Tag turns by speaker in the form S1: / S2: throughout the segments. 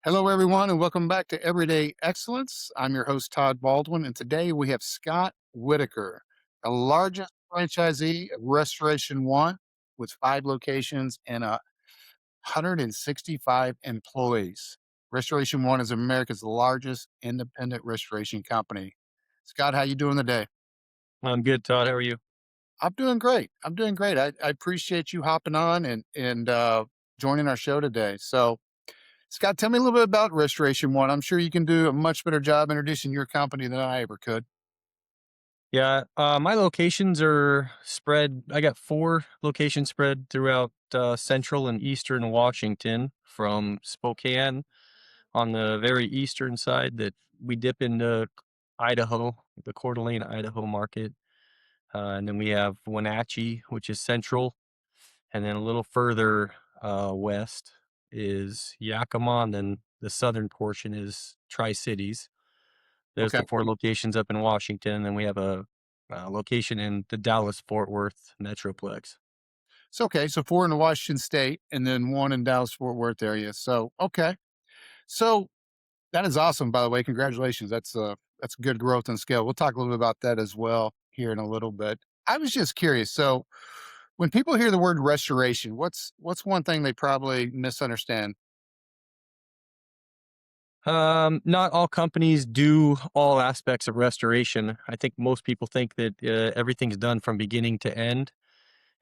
S1: Hello, everyone, and welcome back to Everyday Excellence. I'm your host, Todd Baldwin, and today we have Scott Whitaker, the largest franchisee of Restoration One with 5 locations and 165 employees. Restoration One is America's largest independent restoration company. Scott, how you doing today?
S2: I'm good, Todd. How are you?
S1: I'm doing great. I'm doing great. I appreciate you hopping on and joining our show today. So, Scott, tell me a little bit about Restoration One. I'm sure you can do a much better job introducing your company than I ever could.
S2: Yeah, my locations are spread. I got 4 locations spread throughout central and eastern Washington, from Spokane on the very eastern side that we dip into Idaho, the Coeur d'Alene, Idaho market. And then we have Wenatchee, which is central. And then a little further west is Yakima. And then the southern portion is Tri Cities. There's
S1: Okay.
S2: the 4 locations up in Washington, and then we have a location in the Dallas-Fort Worth metroplex.
S1: So, okay. So 4 in the Washington State and then 1 in Dallas Fort Worth area. So, okay. So that is awesome, by the way. Congratulations. That's good growth and scale. We'll talk a little bit about that as well here in a little bit. I was just curious. So when people hear the word restoration, what's one thing they probably misunderstand?
S2: Not all companies do all aspects of restoration. I think most people think that everything's done from beginning to end,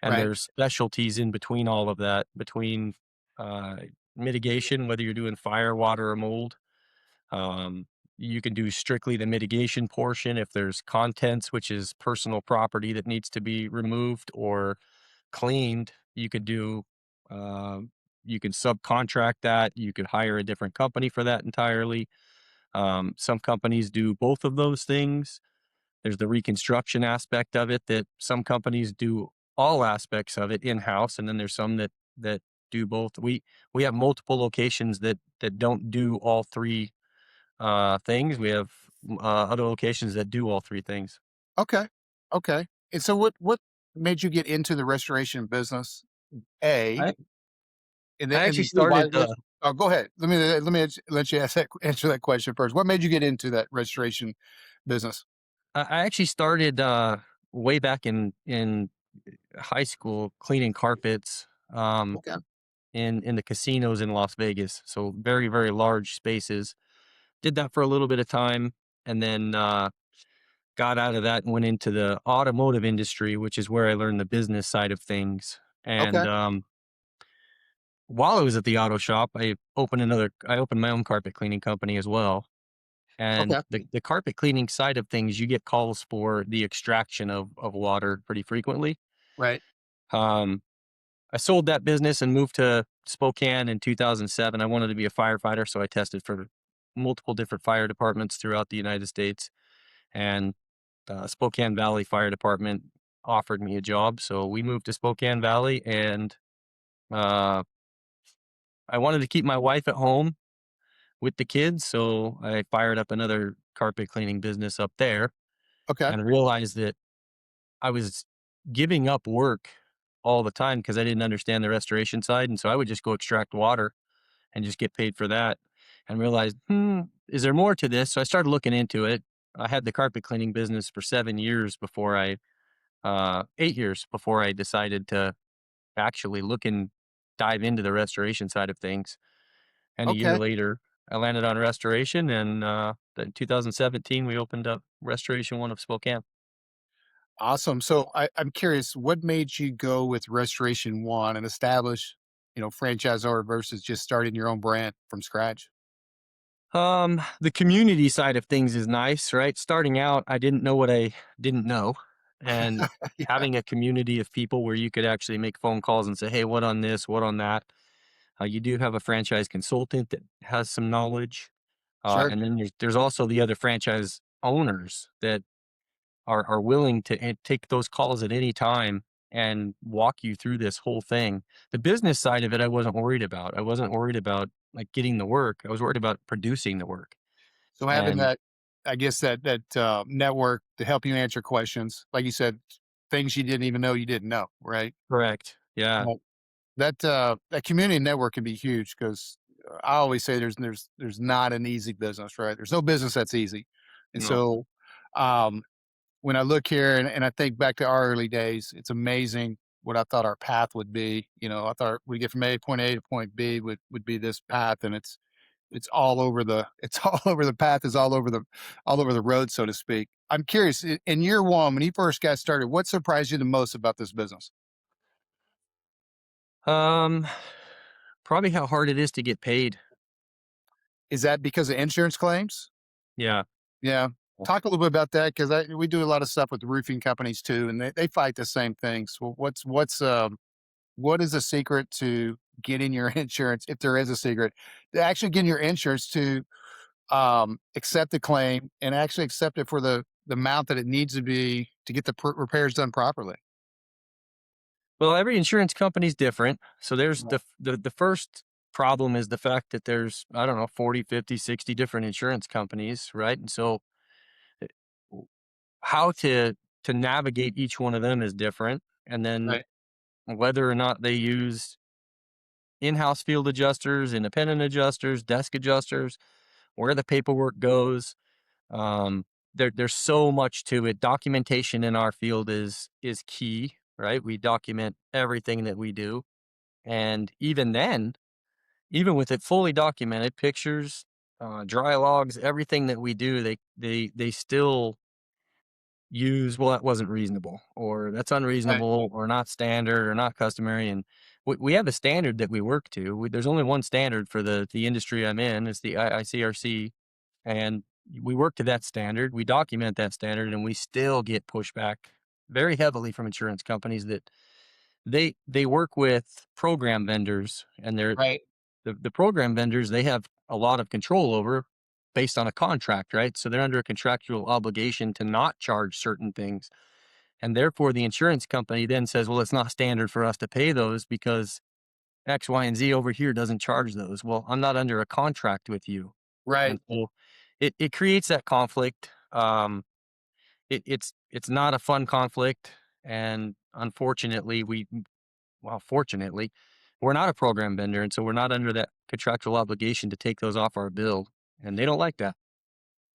S2: and
S1: Right.
S2: there's specialties in between all of that, between uh, mitigation, whether you're doing fire, water, or mold. Um, you can do strictly the mitigation portion if there's contents, which is personal property that needs to be removed or cleaned. Um, you can subcontract that. You could hire a different company for that entirely. Some companies do both of those things. There's the reconstruction aspect of it that some companies do all aspects of it in house, and then there's some that do both. We have multiple locations that don't do all three things. We have other locations that do all three things.
S1: Okay. Okay. And so what made you get into the restoration business? A,
S2: I
S1: and
S2: I actually
S1: then B, why
S2: started.
S1: was oh, go ahead. Let you answer that question first. What made you get into that restoration business?
S2: I actually started way back in high school cleaning carpets
S1: Okay.
S2: in the casinos in Las Vegas. So very very large spaces. Did that for a little bit of time, and then got out of that and went into the automotive industry, which is where I learned the business side of things. And
S1: Okay.
S2: while I was at the auto shop, I opened my own carpet cleaning company as well. And
S1: Okay.
S2: the carpet cleaning side of things, you get calls for the extraction of water pretty frequently.
S1: Right.
S2: Um, I sold that business and moved to Spokane in 2007. I wanted to be a firefighter, so I tested for multiple different fire departments throughout the United States, and Spokane Valley Fire Department offered me a job. So we moved to Spokane Valley, and uh, I wanted to keep my wife at home with the kids, so I fired up another carpet cleaning business up there,
S1: Okay.
S2: and realized that I was giving up work all the time because I didn't understand the restoration side, and so I would just go extract water and just get paid for that, and realized, is there more to this? So I started looking into it. I had the carpet cleaning business for 7 years before 8 years before I decided to actually look and dive into the restoration side of things. And a year
S1: Okay.
S2: later, I landed on restoration, and in 2017 we opened up Restoration One of Spokane.
S1: Awesome. So I'm curious, what made you go with Restoration One and establish, franchisor versus just starting your own brand from scratch?
S2: The community side of things is nice, right? Starting out, I didn't know what I didn't know. And
S1: Yeah.
S2: having a community of people where you could actually make phone calls and say, hey, what on this? What on that? You do have a franchise consultant that has some knowledge.
S1: Sure.
S2: And then there's also the other franchise owners that are willing to take those calls at any time and walk you through this whole thing. The business side of it, I wasn't worried about. I wasn't worried about like getting the work. I was worried about producing the work.
S1: So having
S2: And
S1: that, I guess that network to help you answer questions, like you said, things you didn't even know you didn't know, right?
S2: correct. Yeah.
S1: Well, that community network can be huge because I always say there's not an easy business, right? There's no business that's easy. And
S2: No.
S1: so um, when I look here and I think back to our early days, it's amazing what I thought our path would be. You know, I thought we get from point A to point B would be this path, and it's all over the it's all over the path is all over the road, so to speak. I'm curious, in year one, when you first got started, what surprised you the most about this business?
S2: Um, Probably how hard it is to get paid.
S1: Is that because of insurance claims?
S2: Yeah.
S1: Yeah. Talk a little bit about that because we do a lot of stuff with the roofing companies too, and they fight the same things. So what is the secret to getting your insurance, if there is a secret, to actually getting your insurance to accept the claim and actually accept it for the amount that it needs to be to get the repairs done properly?
S2: Well, every insurance company is different. So there's
S1: Right.
S2: the first problem is the fact that there's, I don't know, 40, 50, 60 different insurance companies, right? And so eh, w- how to navigate each one of them is different. And then
S1: Right.
S2: whether or not they use in-house field adjusters, independent adjusters, desk adjusters, where the paperwork goes. There's so much to it. Documentation in our field is key, right? We document everything that we do. And even then, even with it fully documented, pictures, dry logs, everything that we do, they still use, well, that wasn't reasonable, or that's
S1: Right.
S2: unreasonable, or not standard, or not customary. And we have a standard that we work to. There's only one standard for the industry I'm in. It's the IICRC, and we work to that standard. We document that standard, and we still get pushback very heavily from insurance companies that they work with program vendors, and
S1: Right.
S2: the program vendors, they have a lot of control over based on a contract, right? So they're under a contractual obligation to not charge certain things. And therefore the insurance company then says, well, it's not standard for us to pay those because X, Y, and Z over here doesn't charge those. Well, I'm not under a contract with you. And
S1: Right.
S2: so it creates that conflict. It's not a fun conflict. And unfortunately, well, fortunately, we're not a program vendor, and so we're not under that contractual obligation to take those off our bill, and they don't like that.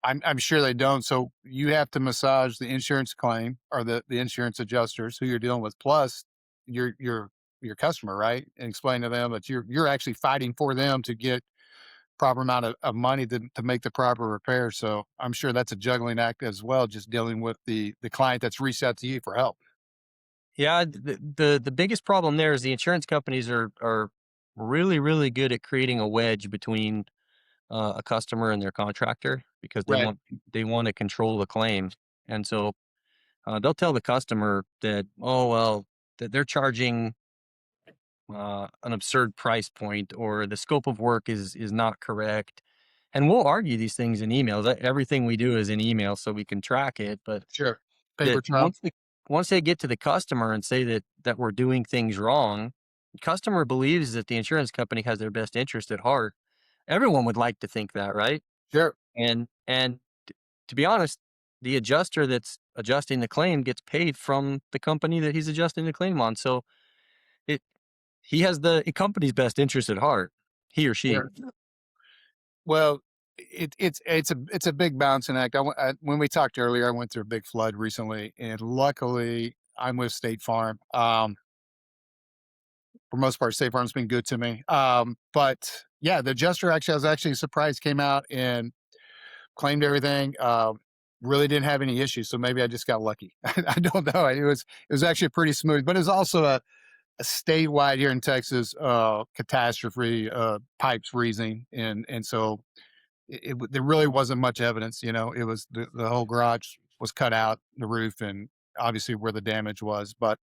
S1: I'm sure they don't. So you have to massage the insurance claim or the insurance adjusters who you're dealing with, plus your your your customer, right? And explain to them that you're actually fighting for them to get proper amount of money to make the proper repair. So I'm sure that's a juggling act as well, just dealing with the client that's reached out to you for help.
S2: Yeah, the biggest problem there is the insurance companies are really, really good at creating a wedge between, a customer and their contractor because
S1: Right.
S2: they wanna control the claim, and so, they'll tell the customer that, "Oh, well, that they're charging an absurd price point or the scope of work is not correct." And we'll argue these things in emails. Everything we do is in email so we can track it. But
S1: Sure.
S2: that
S1: Paper trail.
S2: once they get to the customer and say that we're doing things wrong, the customer believes that the insurance company has their best interest at heart. Everyone would like to think that, right?
S1: Sure.
S2: And to be honest, the adjuster that's adjusting the claim gets paid from the company that he's adjusting the claim on. So it he has the company's best interest at heart, he or she.
S1: Sure. Well, it's a big balancing act. When we talked earlier, I went through a big flood recently, and luckily I'm with State Farm. For most part, State Farm's been good to me. But yeah, the adjuster actually, I was actually surprised, came out and claimed everything. Really didn't have any issues, so maybe I just got lucky. I don't know. It was actually pretty smooth, but it was also a statewide here in Texas catastrophe, pipes freezing, and so there really wasn't much evidence. You know, it was the whole garage was cut out, the roof, and obviously where the damage was. But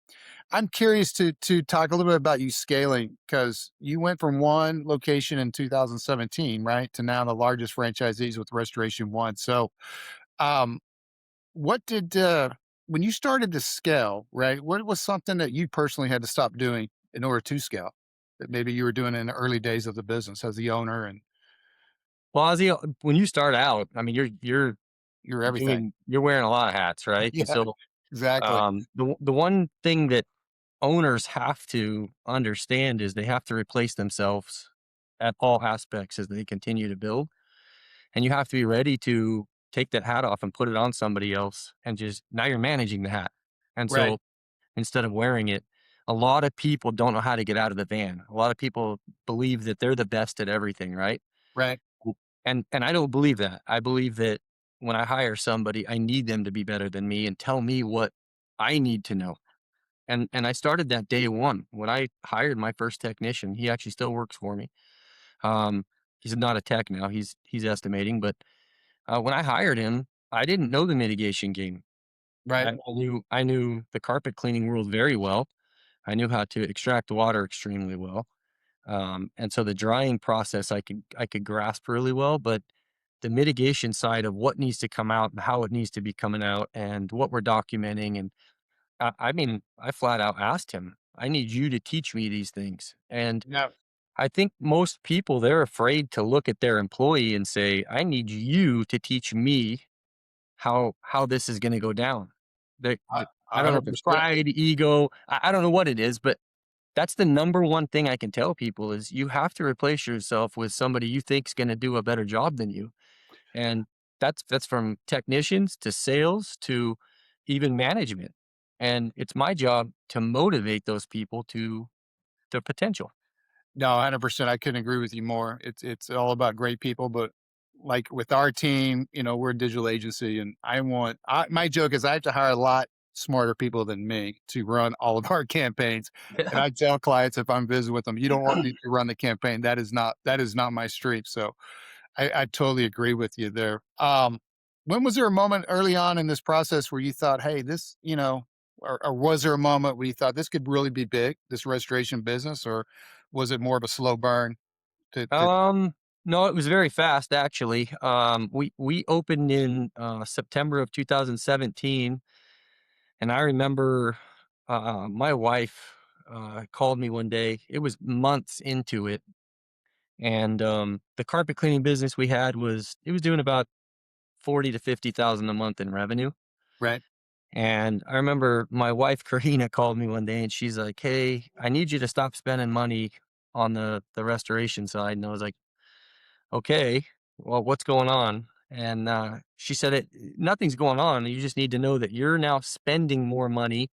S1: I'm curious to talk a little bit about you scaling because you went from one location in 2017, right, to now the largest franchisees with Restoration One. So, um, what did when you started to scale, right? What was something that you personally had to stop doing in order to scale that maybe you were doing in the early days of the business as the owner and
S2: Well, when you start out, I mean,
S1: you're everything?
S2: you're wearing a lot of hats, right? And
S1: Yeah,
S2: so,
S1: exactly.
S2: the one thing that owners have to understand is they have to replace themselves at all aspects as they continue to build. And you have to be ready to take that hat off and put it on somebody else. And just now you're managing the hat. And
S1: Right,
S2: so instead of wearing it, a lot of people don't know how to get out of the van. A lot of people believe that they're the best at everything, right?
S1: right.
S2: And I don't believe that. I believe that when I hire somebody, I need them to be better than me and tell me what I need to know. And I started that day one when I hired my first technician. He actually still works for me. Um, he's not a tech now. He's estimating, but when I hired him, I didn't know the mitigation game.
S1: Right.
S2: I knew the carpet cleaning world very well. I knew how to extract water extremely well. And so the drying process I could grasp really well, but the mitigation side of what needs to come out and how it needs to be coming out and what we're documenting. And I mean, I flat out asked him, I need you to teach me these things. And
S1: Yeah.
S2: I think most people, they're afraid to look at their employee and say, I need you to teach me how this is going to go down. I don't know if it's
S1: 100%.
S2: pride, ego, I don't know what it is, but that's the number one thing I can tell people is you have to replace yourself with somebody you think is gonna do a better job than you, and that's from technicians to sales to even management, and it's my job to motivate those people to their potential.
S1: No, 100%. I couldn't agree with you more. It's all about great people, but like with our team, we're a digital agency, and my joke is I have to hire a lot smarter people than me to run all of our campaigns. And
S2: Yeah.
S1: I tell clients if I'm visiting with them, you don't want me to run the campaign. That is not my street. So I totally agree with you there. When was there a moment early on in this process where you thought, hey, or was there a moment where you thought this could really be big, this restoration business, or was it more of a slow burn to
S2: Um, no, it was very fast actually. We opened in, September of 2017. And I remember, my wife, called me one day. It was months into it, and, the carpet cleaning business we had it was doing about 40 to 50,000 a month in revenue.
S1: right?
S2: And I remember my wife, Karina, called me one day and she's like, "Hey, I need you to stop spending money on the restoration side." And I was like, "Okay, well, what's going on?" And, she said, Nothing's going on. You just need to know that you're now spending more money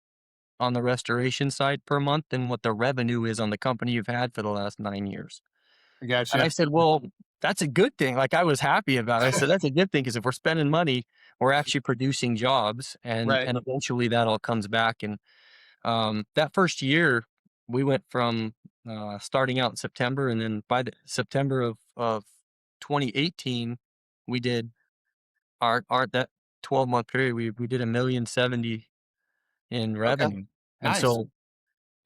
S2: on the restoration side per month than what the revenue is on the company you've had for the last 9 years."
S1: I
S2: And I
S1: gotcha.
S2: said, "Well, that's a good thing." Like, I was happy about it. I said, "That's a good thing because if we're spending money, we're actually producing jobs, and
S1: Right.
S2: eventually that all comes back." And, that first year, we went from, starting out in September, and then by the September of 2018, we did our that 12-month period, we did 1,070,000 in
S1: Okay.
S2: revenue. And
S1: Nice.
S2: so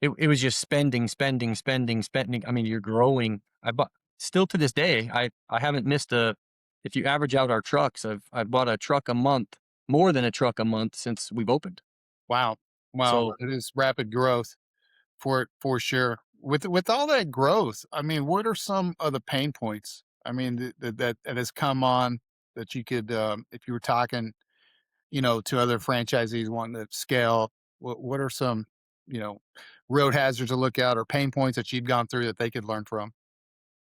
S2: it was just spending, spending, spending, spending. I mean, you're growing. I bought still to this day, I haven't missed a if you average out our trucks, I've bought a truck a month, more than a truck a month since we've opened.
S1: Wow. Wow.
S2: So,
S1: It is rapid growth for sure. With all that growth, I mean, what are some of the pain points? I mean, that has come on that you could, if you were talking, to other franchisees wanting to scale, what are some, you know, road hazards to look out or pain points that you've gone through that they could learn from?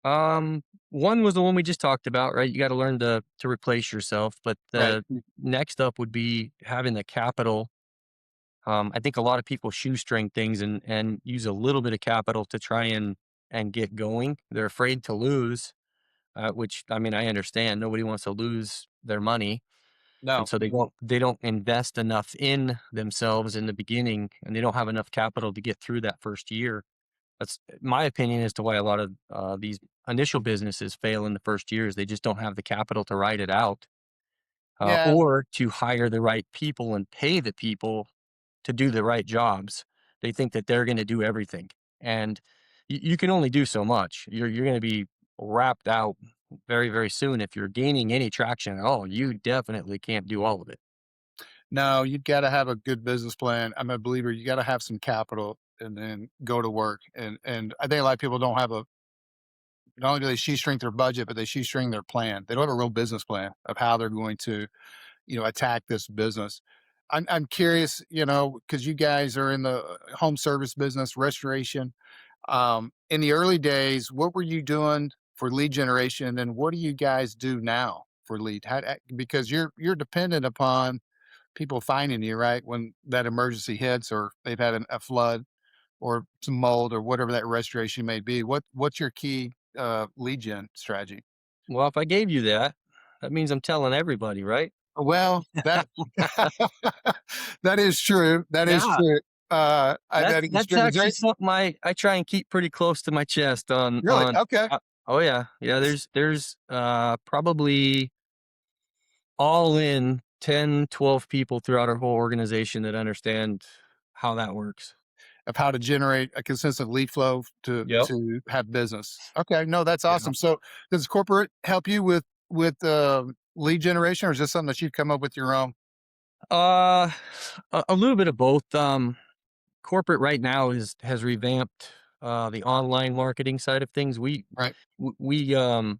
S2: um, one was the one we just talked about, right? You gotta learn to replace yourself, but
S1: Right.
S2: the next up would be having the capital. I think a lot of people shoestring things and use a little bit of capital to try and get going. They're afraid to lose, which I mean I understand. Nobody wants to lose their money, and
S1: No.
S2: so they don't invest enough in themselves in the beginning, and they don't have enough capital to get through that first year. That's my opinion as to why a lot of these initial businesses fail in the first years. They just don't have the capital to ride it out,
S1: Yeah.
S2: or to hire the right people and pay the people to do the right jobs. They think that they're going to do everything, and you can only do so much. You're going to be wrapped out very very soon if you're gaining any traction at all. You definitely can't do all of it.
S1: No, you've got to have a good business plan. I'm a believer. You got to have some capital and then go to work. And I think a lot of people don't have a not only do they shoestring their budget, but they shoestring their plan. They don't have a real business plan of how they're going to, attack this business. I'm curious, because you guys are in the home service business, restoration. In the early days, what were you doing? for lead generation, and then what do you guys do now for lead? Because you're dependent upon people finding you, right, when that emergency hits or they've had a flood or some mold or whatever that restoration may be. What's your key lead gen strategy?
S2: Well, if I gave you that, that means I'm telling everybody, right?
S1: Well, that that is true. That is
S2: Yeah.
S1: true. That is
S2: That's
S1: true. Is
S2: actually
S1: there
S2: something I try and keep pretty close to my chest
S1: really? Okay.
S2: oh yeah. Yeah, there's probably all in 10, 12 people throughout our whole organization that understand how that works.
S1: Of how to generate a consistent lead flow
S2: Yep.
S1: to have business. Okay, no, that's
S2: Yeah.
S1: awesome. So, does corporate help you with lead generation, or is this something that you've come up with your own?
S2: Uh, a little bit of both. Corporate right now is has revamped the online marketing side of things.
S1: Right.
S2: W- we um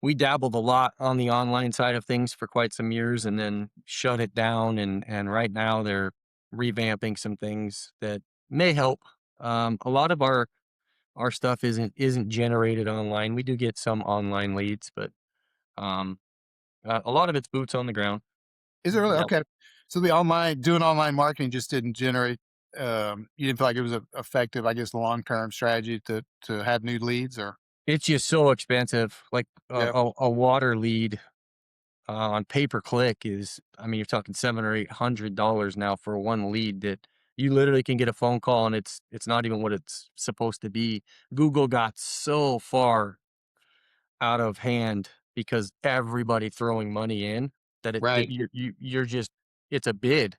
S2: we dabbled a lot on the online side of things for quite some years and then shut it down, and right now they're revamping some things that may help. A lot of our stuff isn't generated online. We do get some online leads, but um a lot of it's boots on the ground.
S1: Is it really
S2: Yeah.
S1: okay? So the online doing online marketing just didn't generate. You didn't feel like it was a effective, I guess, long term strategy to have new leads, or
S2: It's just so expensive. Like
S1: yeah,
S2: a water lead on pay per click is, I mean, you're talking $700 or $800 now for one lead that you literally can get a phone call and it's not even what it's supposed to be. Google got so far out of hand because everybody throwing money in that that
S1: right,
S2: you're just, it's a bid,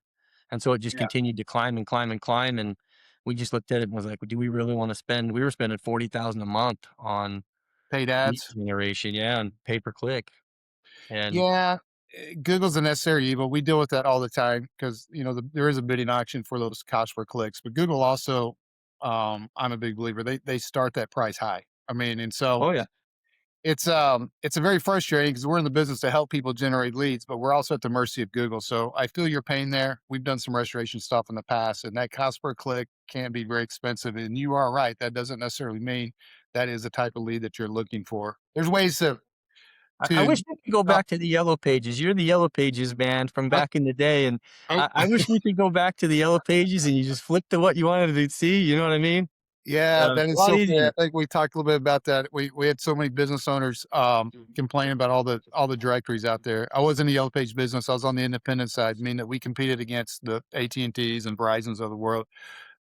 S2: and so it just
S1: yeah,
S2: continued to climb and climb and climb, and we just looked at it and was like, do we really want to spend? We were spending 40,000 a month on
S1: paid
S2: lead
S1: ads.
S2: generation, yeah, and pay per click, and
S1: Yeah, Google's a necessary evil. We deal with that all the time because there is a bidding auction for those cost per clicks, but Google also, I'm a big believer. They start that price high. I mean, and so
S2: oh yeah.
S1: it's a very frustrating because we're in the business to help people generate leads, but we're also at the mercy of Google. So I feel your pain there. We've done some restoration stuff in the past, and that cost per click can be very expensive. And you are right; that doesn't necessarily mean that is the type of lead that you're looking for. There's ways to
S2: I
S1: to
S2: wish we could go
S1: uh,
S2: back to the yellow pages. You're the yellow pages man from
S1: I,
S2: back in the day, and
S1: I,
S2: I wish we could go back to the yellow pages and you just flip to what you wanted to see. You know what I mean?
S1: Yeah, that
S2: A
S1: is
S2: lot
S1: so funny. I
S2: easier.
S1: think we talked a little bit about that. We had so many business owners complaining about all the directories out there. I was in the Yellow Page business. I was on the independent side, meaning that we competed against the AT&Ts and Verizons of the world.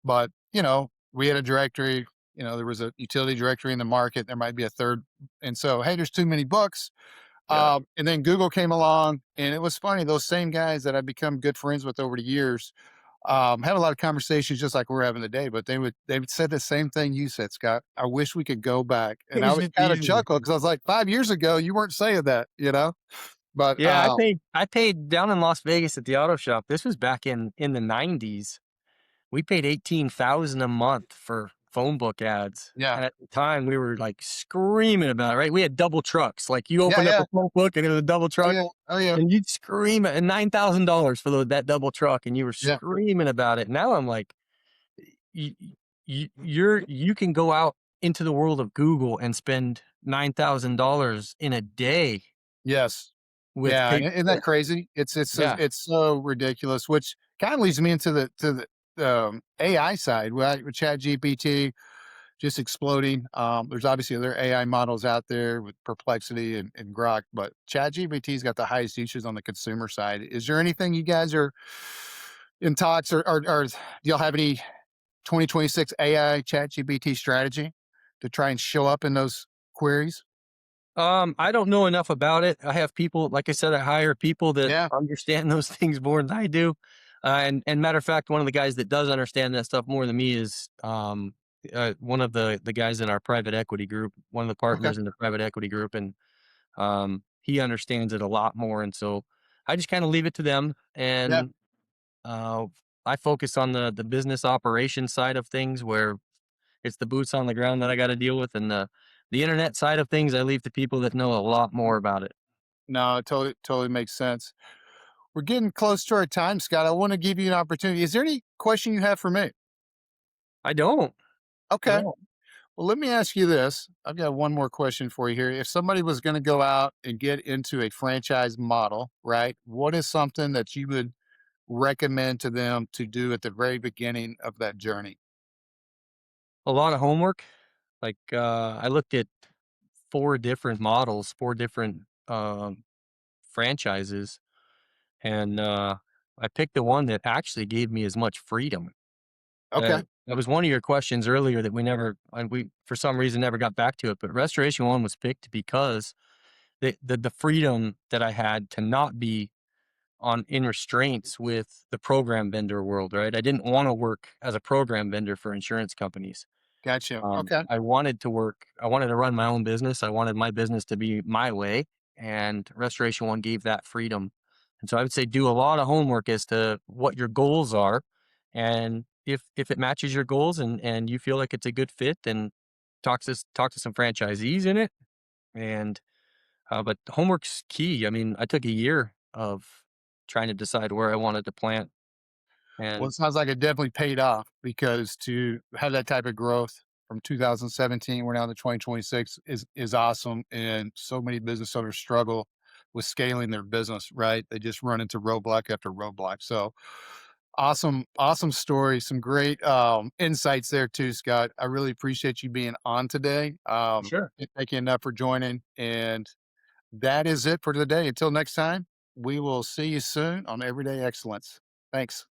S1: But we had a directory. There was a utility directory in the market. There might be a third, and so hey, there's too many books.
S2: Yeah.
S1: And then Google came along, and it was funny. Those same guys that I've become good friends with over the years had a lot of conversations just like we're having today. But they would say the same thing you said, Scott. I wish we could go back,
S2: It
S1: and I
S2: was
S1: would
S2: just
S1: kind of
S2: easier.
S1: chuckle because I was like, 5 years ago, you weren't saying that. But
S2: Yeah, I paid down in Las Vegas at the auto shop. This was back in the 90s. We paid 18,000 a month for phone book ads,
S1: yeah,
S2: and at the time, we were, like, screaming about it, right? We had double trucks, like, you
S1: yeah,
S2: opened up
S1: yeah,
S2: a phone book and it was a double
S1: oh
S2: truck,
S1: yeah, oh yeah,
S2: and you'd scream at and $9,000 for that double truck, and you were
S1: yeah.
S2: screaming about it. Now I'm like, you you can go out into the world of Google and spend $9,000 in a day
S1: Yes.
S2: with
S1: Yeah,
S2: pay
S1: isn't that crazy?
S2: Yeah.
S1: It's so ridiculous, which kind of leads me into the AI side, right? With Chat GPT just exploding. There's obviously other AI models out there with Perplexity and Grok, but Chat GPT's got the highest usage on the consumer side. Is there anything you guys are in talks, or do y'all have any 2026 AI Chat GPT strategy to try and show up in those queries?
S2: I don't know enough about it. I have people, like I said, I hire people that
S1: Yeah.
S2: understand those things more than I do. And matter of fact, one of the guys that does understand that stuff more than me is one of the guys in our private equity group, one of the
S1: Okay.
S2: partners in the private equity group, and he understands it a lot more. And so I just kind of leave it to them,
S1: Yeah.
S2: and uh, I focus on the business operations side of things, where it's the boots on the ground that I gotta deal with, and the internet side of things, I leave to people that know a lot more about it.
S1: No, it totally makes sense. We're getting close to our time, Scott. I want to give you an opportunity. Is there any question you have for me?
S2: I don't.
S1: Okay.
S2: No.
S1: Well, let me ask you this. I've got one more question for you here. If somebody was going to go out and get into a franchise model, right? What is something that you would recommend to them to do at the very beginning of that journey?
S2: A lot of homework. Like, I looked at 4 different models, 4 different, franchises, and, I picked the one that actually gave me as much freedom.
S1: Okay.
S2: That was one of your questions earlier that we never we, for some reason, never got back to it, but Restoration One was picked because the freedom that I had to not be on in restraints with the program vendor world, right? I didn't wanna work as a program vendor for insurance companies.
S1: Gotcha. Okay.
S2: I wanted to run my own business. I wanted my business to be my way, and Restoration One gave that freedom. And so I would say do a lot of homework as to what your goals are. And if it matches your goals and you feel like it's a good fit, then talk to some franchisees in it. And but homework's key. I mean, I took a year of trying to decide where I wanted to plant.
S1: Well,
S2: And
S1: it sounds like it definitely paid off because to have that type of growth from 2017, we're now to 2026 is awesome. And so many business owners struggle with scaling their business, right? They just run into roadblock after roadblock. So awesome, awesome story. Some great insights there too, Scott. I really appreciate you being on today.
S2: sure.
S1: Thank you enough for joining. And that is it for today. Until next time, we will see you soon on Everyday Excellence. Thanks.